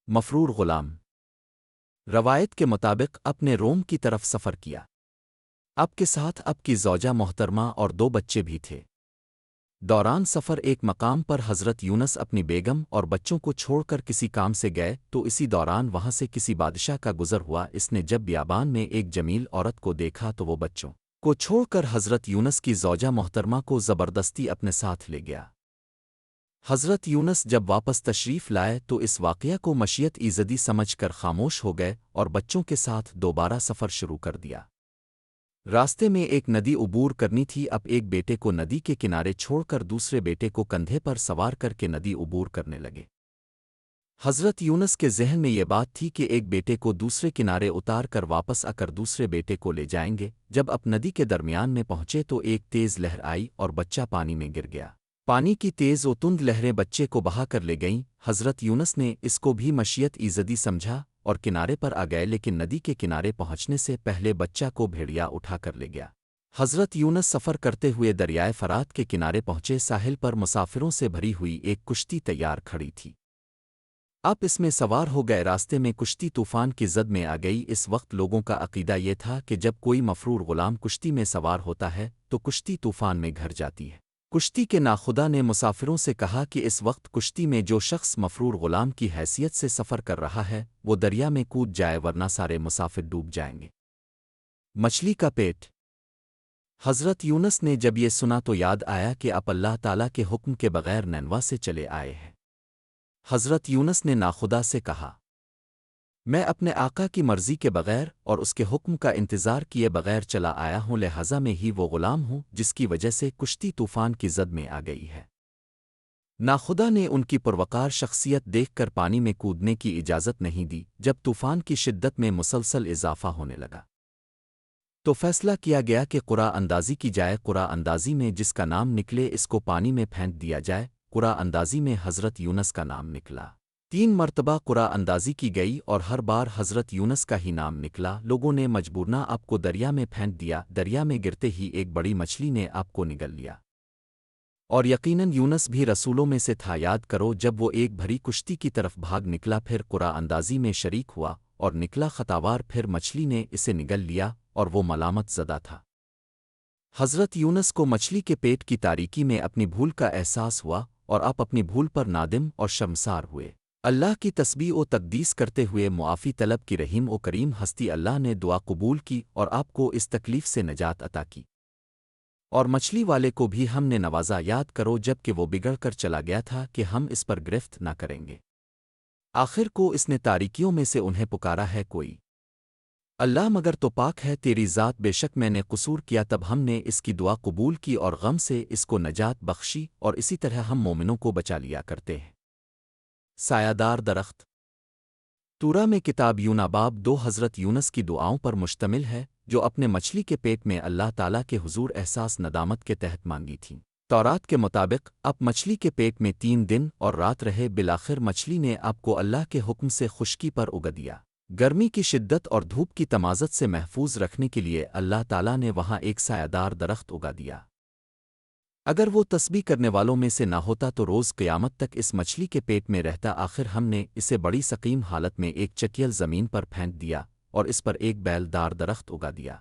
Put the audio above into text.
مفرور غلام روایت کے مطابق اپنے روم کی طرف سفر کیا۔ اب کے ساتھ اب کی زوجہ محترمہ اور 2 بچے بھی تھے۔ دوران سفر ایک مقام پر حضرت یونس اپنی بیگم اور بچوں کو چھوڑ کر کسی کام سے گئے تو اسی دوران وہاں سے کسی بادشاہ کا گزر ہوا۔ اس نے جب بیابان میں ایک جمیل عورت کو دیکھا تو وہ بچوں کو چھوڑ کر حضرت یونس کی زوجہ محترمہ کو زبردستی اپنے ساتھ لے گیا۔ حضرت یونس جب واپس تشریف لائے تو اس واقعہ کو مشیت ایزدی سمجھ کر خاموش ہو گئے اور بچوں کے ساتھ دوبارہ سفر شروع کر دیا۔ راستے میں ایک ندی عبور کرنی تھی۔ اب ایک بیٹے کو ندی کے کنارے چھوڑ کر دوسرے بیٹے کو کندھے پر سوار کر کے ندی عبور کرنے لگے۔ حضرت یونس کے ذہن میں یہ بات تھی کہ ایک بیٹے کو دوسرے کنارے اتار کر واپس آ کر دوسرے بیٹے کو لے جائیں گے۔ جب اب ندی کے درمیان میں پہنچے تو ایک تیز لہر آئی اور بچہ پانی میں گر گیا۔ پانی کی تیز و تند لہریں بچے کو بہا کر لے گئیں۔ حضرت یونس نے اس کو بھی مشیت ایزدی سمجھا اور کنارے پر آ گئے، لیکن ندی کے کنارے پہنچنے سے پہلے بچہ کو بھیڑیا اٹھا کر لے گیا۔ حضرت یونس سفر کرتے ہوئے دریائے فرات کے کنارے پہنچے۔ ساحل پر مسافروں سے بھری ہوئی ایک کشتی تیار کھڑی تھی۔ آپ اس میں سوار ہو گئے۔ راستے میں کشتی طوفان کی زد میں آ گئی۔ اس وقت لوگوں کا عقیدہ یہ تھا کہ جب کوئی مفرور غلام کشتی میں سوار ہوتا ہے تو کشتی طوفان میں گھر جاتی ہے۔ کشتی کے ناخدا نے مسافروں سے کہا کہ اس وقت کشتی میں جو شخص مفرور غلام کی حیثیت سے سفر کر رہا ہے وہ دریا میں کود جائے ورنہ سارے مسافر ڈوب جائیں گے۔ مچھلی کا پیٹ۔ حضرت یونس نے جب یہ سنا تو یاد آیا کہ آپ اللہ تعالیٰ کے حکم کے بغیر نینوا سے چلے آئے ہیں۔ حضرت یونس نے ناخدا سے کہا، میں اپنے آقا کی مرضی کے بغیر اور اس کے حکم کا انتظار کیے بغیر چلا آیا ہوں، لہذا میں ہی وہ غلام ہوں جس کی وجہ سے کشتی طوفان کی زد میں آ گئی ہے۔ ناخدا نے ان کی پروقار شخصیت دیکھ کر پانی میں کودنے کی اجازت نہیں دی۔ جب طوفان کی شدت میں مسلسل اضافہ ہونے لگا تو فیصلہ کیا گیا کہ قرعہ اندازی کی جائے۔ قرعہ اندازی میں جس کا نام نکلے اس کو پانی میں پھینک دیا جائے۔ قرعہ اندازی میں حضرت یونس کا نام نکلا۔ 3 مرتبہ قرعہ اندازی کی گئی اور ہر بار حضرت یونس کا ہی نام نکلا۔ لوگوں نے مجبورنہ آپ کو دریا میں پھینک دیا۔ دریا میں گرتے ہی ایک بڑی مچھلی نے آپ کو نگل لیا، اور یقیناً یونس بھی رسولوں میں سے تھا۔ یاد کرو جب وہ ایک بھری کشتی کی طرف بھاگ نکلا، پھر قرعہ اندازی میں شریک ہوا اور نکلا خطاوار، پھر مچھلی نے اسے نگل لیا اور وہ ملامت زدہ تھا۔ حضرت یونس کو مچھلی کے پیٹ کی تاریکی میں اپنی بھول کا احساس ہوا اور آپ اپنی بھول پر نادم اور شرمسار ہوئے۔ اللہ کی تسبیح و تقدیس کرتے ہوئے معافی طلب کی رحیم و کریم ہستی اللہ نے دعا قبول کی اور آپ کو اس تکلیف سے نجات عطا کی، اور مچھلی والے کو بھی ہم نے نوازا۔ یاد کرو جب کہ وہ بگڑ کر چلا گیا تھا کہ ہم اس پر گرفت نہ کریں گے، آخر کو اس نے تاریکیوں میں سے انہیں پکارا ہے کوئی اللہ مگر تو پاک ہے تیری ذات، بے شک میں نے قصور کیا۔ تب ہم نے اس کی دعا قبول کی اور غم سے اس کو نجات بخشی، اور اسی طرح ہم مومنوں کو بچا لیا کرتے ہیں۔ سایہ دار درخت۔ تورا میں کتاب یونا باب 2 حضرت یونس کی دعاؤں پر مشتمل ہے جو اپنے مچھلی کے پیٹ میں اللہ تعالیٰ کے حضور احساس ندامت کے تحت مانگی تھیں۔ تورات کے مطابق آپ مچھلی کے پیٹ میں 3 دن اور رات رہے۔ بالآخر مچھلی نے آپ کو اللہ کے حکم سے خشکی پر اگا دیا۔ گرمی کی شدت اور دھوپ کی تمازت سے محفوظ رکھنے کے لیے اللہ تعالیٰ نے وہاں ایک سایہ دار درخت اگا دیا۔ اگر وہ تسبیح کرنے والوں میں سے نہ ہوتا تو روز قیامت تک اس مچھلی کے پیٹ میں رہتا۔ آخر ہم نے اسے بڑی سقیم حالت میں ایک چٹیل زمین پر پھینک دیا اور اس پر ایک بیل دار درخت اگا دیا۔